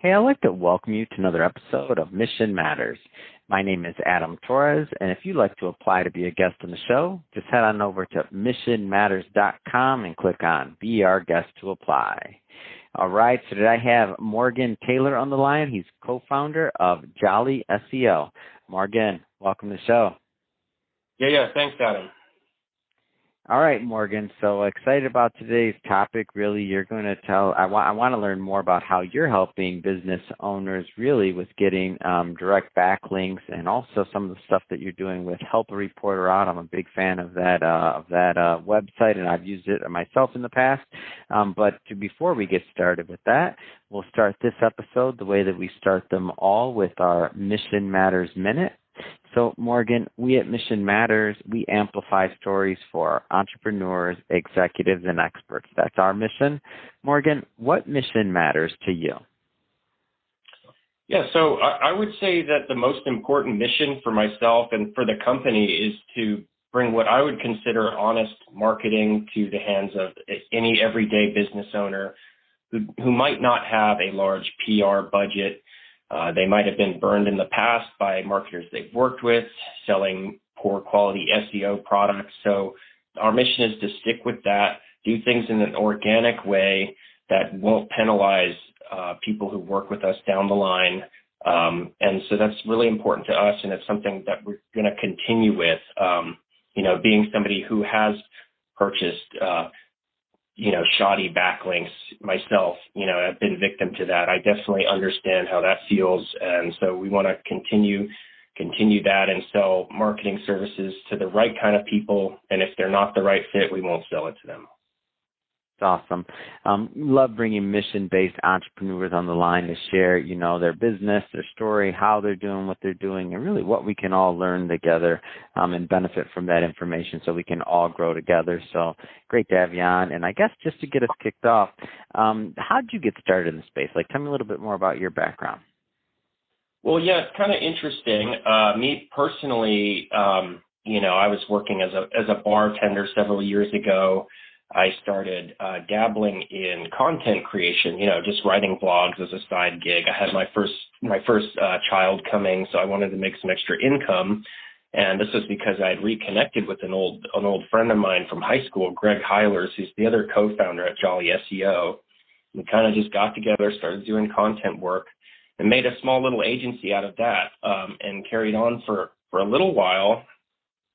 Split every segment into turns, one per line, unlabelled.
Hey, I'd like to welcome you to another episode of Mission Matters. My name is Adam Torres, and if you'd like to apply to be a guest on the show, just head on over to missionmatters.com and click on Be Our Guest to apply. All right, so today I have Morgan Taylor on the line. He's co-founder of Jolly SEO. Morgan, welcome to the show.
Yeah. Thanks, Adam.
All right, Morgan. So excited about today's topic. Really, you're going to I want to learn more about how you're helping business owners really with getting direct backlinks, and also some of the stuff that you're doing with Help a Reporter Out. I'm a big fan of that website, and I've used it myself in the past. Before we get started with that, we'll start this episode the way that we start them all, with our Mission Matters Minute. So, Morgan, we at Mission Matters, we amplify stories for entrepreneurs, executives, and experts. That's our mission. Morgan, what mission matters to you?
Yeah, so I would say that the most important mission for myself and for the company is to bring what I would consider honest marketing to the hands of any everyday business owner who might not have a large PR budget. They might have been burned in the past by marketers they've worked with, selling poor quality SEO products. So our mission is to stick with that, do things in an organic way that won't penalize people who work with us down the line. And so that's really important to us, and it's something that we're going to continue with. Being somebody who has purchased shoddy backlinks myself, I've been victim to that. I definitely understand how that feels. And so we want to continue that and sell marketing services to the right kind of people. And if they're not the right fit, we won't sell it to them.
Awesome. Love bringing mission-based entrepreneurs on the line to share, their business, their story, how they're doing what they're doing, and really what we can all learn together and benefit from that information so we can all grow together. So great to have you on. And I guess just to get us kicked off, how did you get started in the space? Tell me a little bit more about your background.
Well, yeah, it's kind of interesting. Me personally, I was working as a bartender several years ago. I started dabbling in content creation, just writing blogs as a side gig. I had my first child coming, so I wanted to make some extra income. And this was because I had reconnected with an old friend of mine from high school, Greg Heilers, who's the other co-founder at Jolly SEO. We kind of just got together, started doing content work, and made a small little agency out of that, and carried on for a little while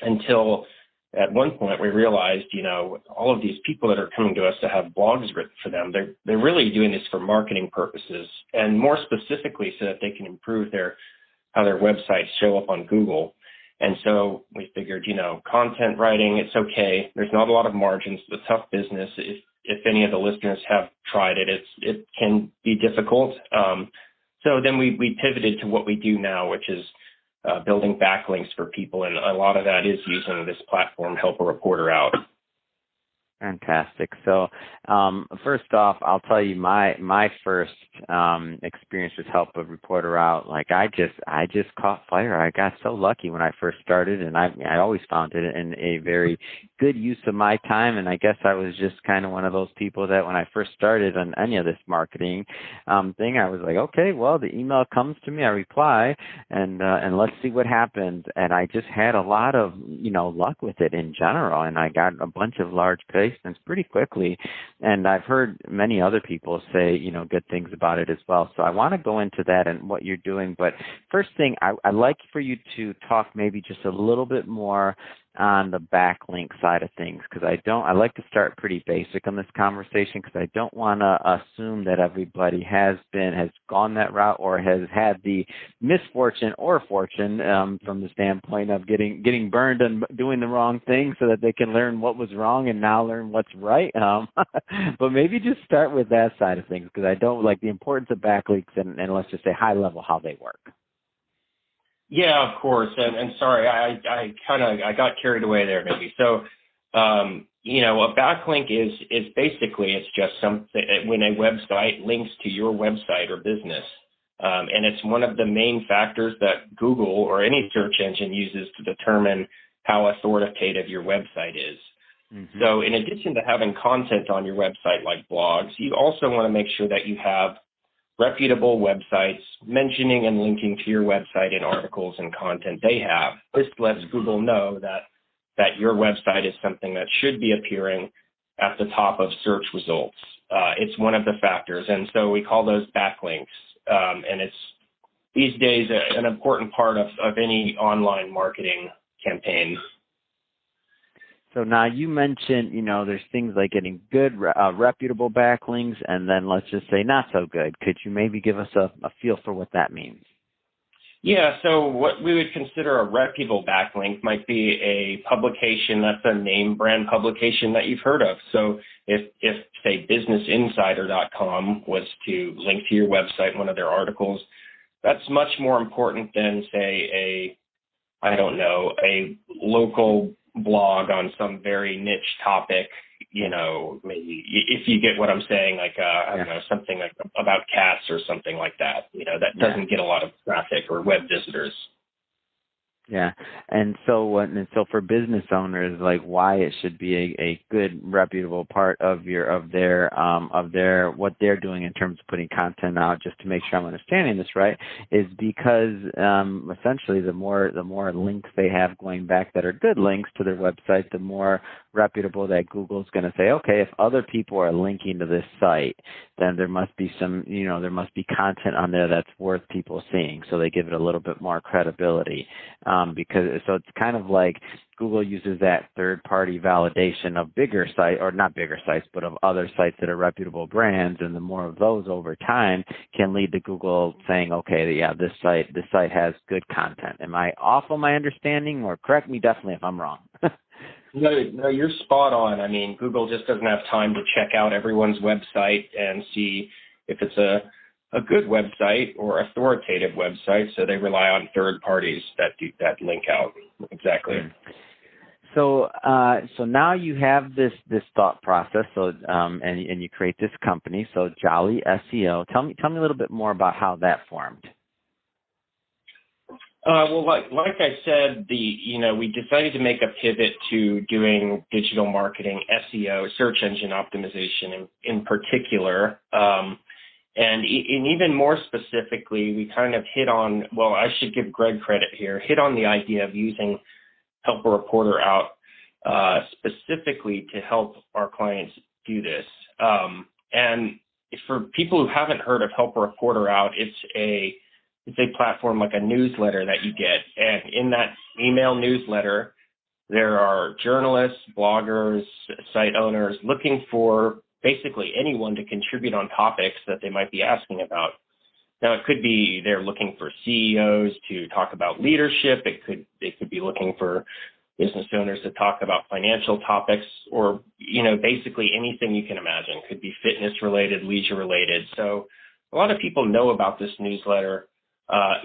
until at one point we realized, all of these people that are coming to us to have blogs written for them, they're really doing this for marketing purposes, and more specifically so that they can improve how their websites show up on Google. And so we figured, content writing, it's okay. There's not a lot of margins. It's a tough business. If any of the listeners have tried it, it can be difficult. So then we pivoted to what we do now, which is building backlinks for people, and a lot of that is using this platform, Help a Reporter Out.
Fantastic. So first off, I'll tell you my first experience with Help a Reporter Out. I just caught fire. I got so lucky when I first started, and I always found it in a very good use of my time. And I guess I was just kind of one of those people that when I first started on any of this marketing thing, I was like, okay, well, the email comes to me, I reply, and let's see what happens. And I just had a lot of luck with it in general, and I got a bunch of large placements pretty quickly. And I've heard many other people say, good things about it as well. So I want to go into that and what you're doing. But first thing, I'd like for you to talk maybe just a little bit more on the backlink side of things, because I like to start pretty basic on this conversation, because I don't want to assume that everybody has gone that route or has had the misfortune or fortune from the standpoint of getting burned and doing the wrong thing, so that they can learn what was wrong and now learn what's right. But maybe just start with that side of things, because I don't like the importance of backlinks and let's just say high level how they work.
Yeah, of course. And sorry, I got carried away there maybe. So, a backlink is basically, it's just something when a website links to your website or business. And it's one of the main factors that Google or any search engine uses to determine how authoritative your website is. Mm-hmm. So in addition to having content on your website like blogs, you also want to make sure that you have reputable websites mentioning and linking to your website in articles and content they have. This lets Google know that your website is something that should be appearing at the top of search results. It's one of the factors, and so we call those backlinks. And it's these days an important part of any online marketing campaign.
So now you mentioned, there's things like getting good, reputable backlinks, and then let's just say not so good. Could you maybe give us a feel for what that means?
Yeah, so what we would consider a reputable backlink might be a publication that's a name brand publication that you've heard of. So if say, businessinsider.com was to link to your website, one of their articles, that's much more important than, say, a local blog on some very niche topic, maybe if you get what I'm saying, like, I don't know, something like about cats or something like that, that doesn't get a lot of traffic or web visitors.
Yeah. And so for business owners, like why it should be a good, reputable part of their what they're doing in terms of putting content out, just to make sure I'm understanding this right, is because essentially the more links they have going back that are good links to their website, the more reputable that Google's going to say, okay, if other people are linking to this site, then there must be there must be content on there that's worth people seeing. So they give it a little bit more credibility. So it's kind of like Google uses that third-party validation of bigger sites, or not bigger sites, but of other sites that are reputable brands, and the more of those over time can lead to Google saying, okay, yeah, this site has good content. Am I off on my understanding, or correct me definitely if I'm wrong?
No, you're spot on. I mean, Google just doesn't have time to check out everyone's website and see if it's a good website or authoritative website, so they rely on third parties that link out. Exactly.
So now you have this thought process. So and you create this company. So Jolly SEO. Tell me a little bit more about how that formed.
Well, like I said, we decided to make a pivot to doing digital marketing, SEO, search engine optimization in particular. And even more specifically, we kind of hit on, well, I should give Greg credit here, hit on the idea of using Help a Reporter Out specifically to help our clients do this. And for people who haven't heard of Help a Reporter Out, it's a platform like a newsletter that you get. And in that email newsletter, there are journalists, bloggers, site owners looking for basically anyone to contribute on topics that they might be asking about. Now, it could be they're looking for CEOs to talk about leadership. They could be looking for business owners to talk about financial topics, or basically anything you can imagine. Could be fitness related, leisure related. So a lot of people know about this newsletter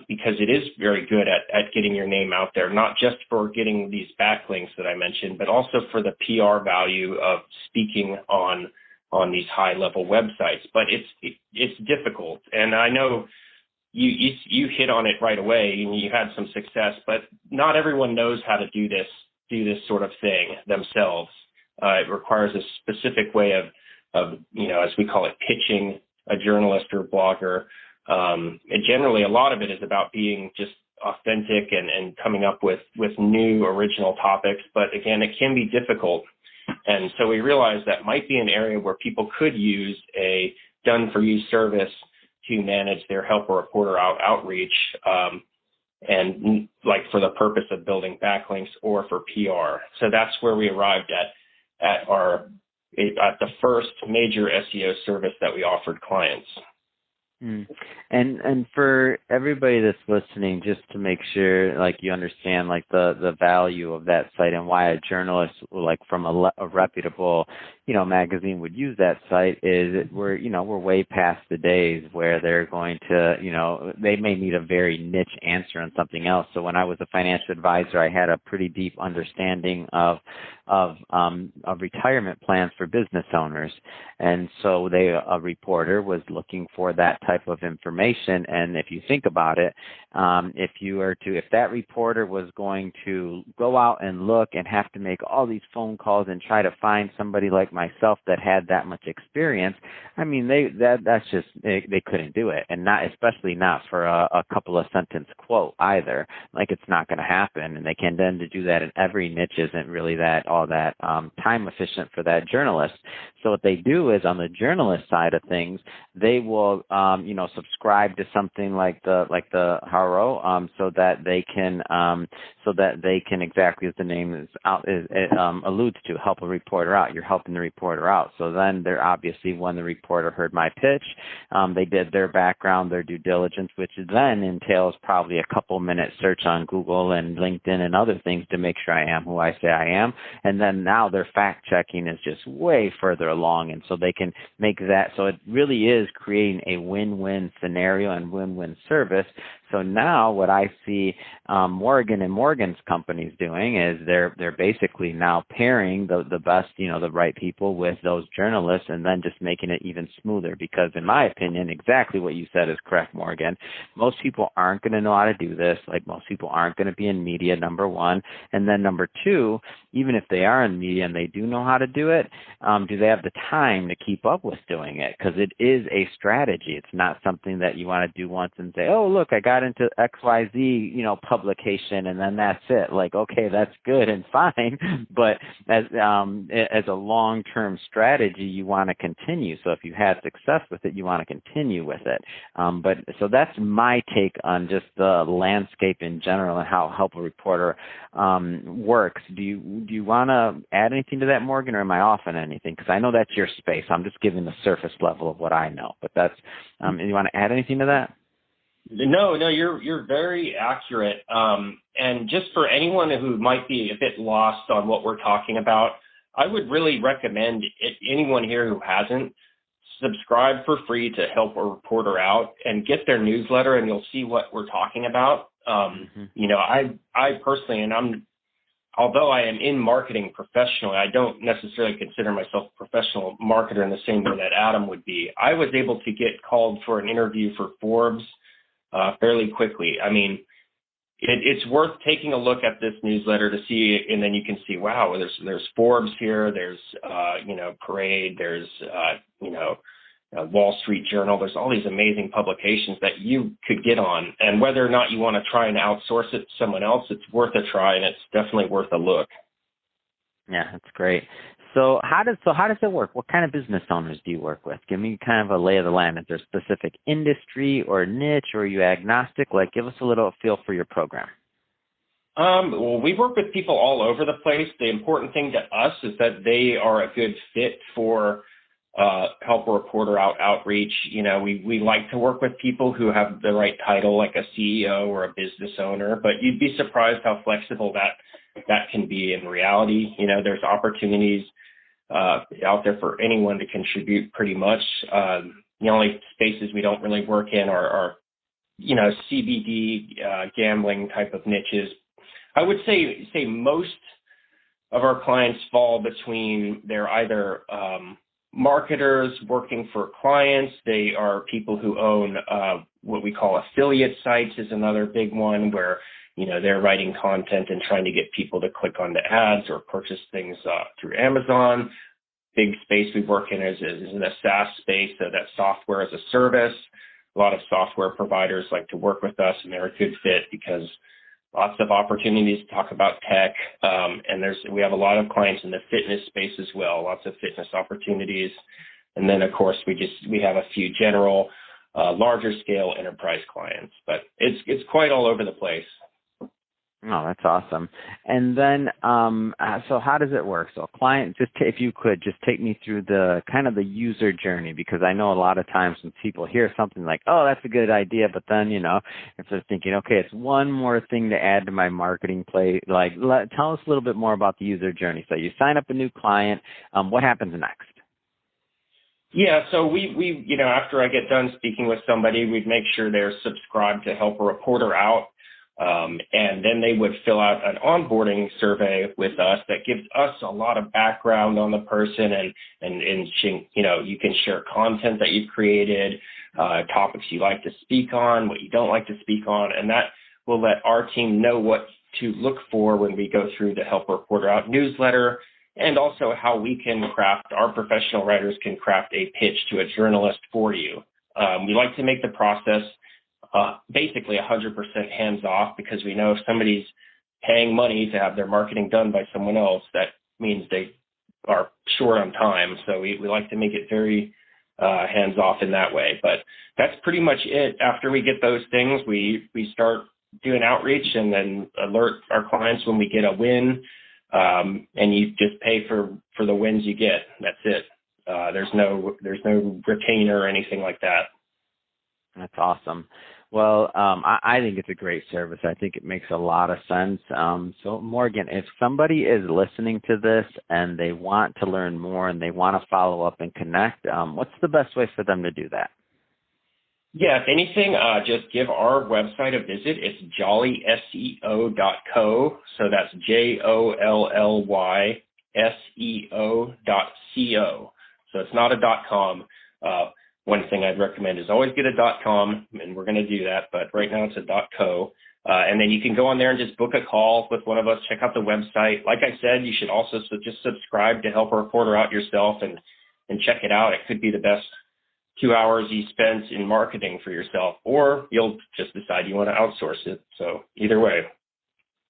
because it is very good at getting your name out there, not just for getting these backlinks that I mentioned, but also for the PR value of speaking on these high-level websites. But it's difficult, and I know you hit on it right away, and you had some success. But not everyone knows how to do this sort of thing themselves. It requires a specific way of as we call it, pitching a journalist or blogger. And generally, a lot of it is about being just authentic and coming up with new original topics. But again, it can be difficult. And so we realized that might be an area where people could use a done-for-you service to manage their Help a Reporter Out outreach, and like for the purpose of building backlinks or for PR. So that's where we arrived at the first major SEO service that we offered clients.
And for everybody that's listening, just to make sure like you understand like the value of that site and why a journalist like from a reputable magazine would use that site, is we're way past the days where they're going to they may need a very niche answer on something else. So when I was a financial advisor, I had a pretty deep understanding of of retirement plans for business owners. And so a reporter was looking for that type of information. And if you think about it, if that reporter was going to go out and look and have to make all these phone calls and try to find somebody like myself that had that much experience, I mean, they couldn't do it, and especially not for a couple of sentence quote either. Like, it's not going to happen, and they can then to do that in every niche isn't really all that time efficient for that journalist. So what they do is, on the journalist side of things, they will subscribe to something like the Haro, so that they can exactly as the name alludes to, help a reporter out. You're helping the reporter out. So then they're obviously, when the reporter heard my pitch, they did their background, their due diligence, which then entails probably a couple minute search on Google and LinkedIn and other things to make sure I am who I say I am. And then now their fact checking is just way further along. And so they can make that. So it really is creating a win-win scenario and win-win service. So now what I see Morgan and Morgan's companies doing is they're basically now pairing the best, the right people with those journalists, and then just making it even smoother. Because in my opinion, exactly what you said is correct, Morgan. Most people aren't going to know how to do this. Like, most people aren't going to be in media, number one. And then number two, even if they are in media and they do know how to do it, do they have the time to keep up with doing it? Because it is a strategy. It's not something that you want to do once and say, oh, look, I got into XYZ, publication, and then that's it. Like, okay, that's good and fine, but as a long-term strategy, you want to continue. So if you had success with it, you want to continue with it. But so that's my take on just the landscape in general and how Help a Reporter works. Do you want to add anything to that, Morgan, or am I off on anything? Because I know that's your space. I'm just giving the surface level of what I know. But that's you want to add anything to that?
No, you're very accurate. And just for anyone who might be a bit lost on what we're talking about, I would really recommend anyone here who hasn't, subscribe for free to Help a Reporter Out and get their newsletter, and you'll see what we're talking about. I personally, although I am in marketing professionally, I don't necessarily consider myself a professional marketer in the same way that Adam would be. I was able to get called for an interview for Forbes fairly quickly. I mean, it's worth taking a look at this newsletter to see, and then you can see, wow, there's Forbes here, there's Parade, there's Wall Street Journal. There's all these amazing publications that you could get on, and whether or not you want to try and outsource it to someone else, it's worth a try, and it's definitely worth a look.
Yeah, that's great. So how does it work? What kind of business owners do you work with? Give me kind of a lay of the land. Is there a specific industry or niche, or are you agnostic? Like, give us a little feel for your program.
Well, we work with people all over the place. The important thing to us is that they are a good fit for Help a Reporter Out outreach. We like to work with people who have the right title, like a CEO or a business owner, but you'd be surprised how flexible that can be in reality. There's opportunities out there for anyone to contribute pretty much. The only spaces we don't really work in are CBD, gambling type of niches. I would say most of our clients fall between, they're either marketers working for clients. They are people who own what we call affiliate sites is another big one, where they're writing content and trying to get people to click on the ads or purchase things through Amazon. Big space we work in is in the SaaS space, so that's software as a service. A lot of software providers like to work with us, and they're a good fit because lots of opportunities to talk about tech. And we have a lot of clients in the fitness space as well, lots of fitness opportunities. And then, of course, we have a few general, larger scale enterprise clients, but it's quite all over the place.
Oh, that's awesome. And then, so how does it work? So client, if you could just take me through the kind of the user journey, because I know a lot of times when people hear something like, oh, that's a good idea, but then, if they're thinking, okay, it's one more thing to add to my marketing play, tell us a little bit more about the user journey. So you sign up a new client, what happens next?
Yeah, so we after I get done speaking with somebody, we'd make sure they're subscribed to Help a Reporter Out. And then they would fill out an onboarding survey with us that gives us a lot of background on the person, and you know, you can share content that you've created, topics you like to speak on, what you don't like to speak on, and that will let our team know what to look for when we go through the Help a Reporter Out newsletter, and also how we can craft, our professional writers can craft a pitch to a journalist for you. We like to make the process basically 100% hands-off, because we know if somebody's paying money to have their marketing done by someone else, that means they are short on time. So we like to make it very hands-off in that way. But that's pretty much it. After we get those things, we start doing outreach and then alert our clients when we get a win. And you just pay for the wins you get. That's it. There's no retainer or anything like that.
That's awesome. Well, I think it's a great service. I think it makes a lot of sense. So Morgan, if somebody is listening to this and they want to learn more and they want to follow up and connect, what's the best way for them to do that?
Yeah, if anything, just give our website a visit. It's jollyseo.co. So that's JOLLYSEO.co. So it's not a .com. One thing I'd recommend is always get a .com, and we're going to do that. But right now it's a .co. And then you can go on there and just book a call with one of us, check out the website. Like I said, you should also just subscribe to Help a Reporter Out yourself and check it out. It could be the best 2 hours you spent in marketing for yourself, or you'll just decide you want to outsource it. So either way.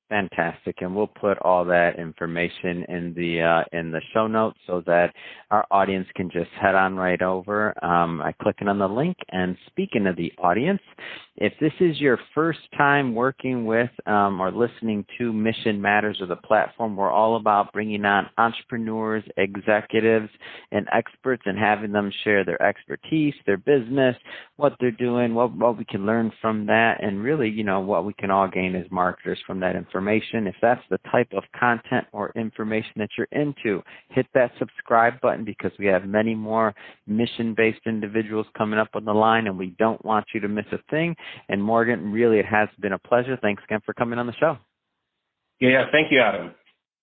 Fantastic, and we'll put all that information in the show notes so that our audience can just head on right over by clicking on the link. And speaking of the audience, if this is your first time working with or listening to Mission Matters, or the platform, we're all about bringing on entrepreneurs, executives, and experts and having them share their expertise, their business, what they're doing, what we can learn from that, and really, you know, what we can all gain as marketers from that information. If that's the type of content or information that you're into, hit that subscribe button, because we have many more mission-based individuals coming up on the line, and we don't want you to miss a thing. And Morgan, really, it has been a pleasure. Thanks again for coming on the show.
Yeah, thank you, Adam.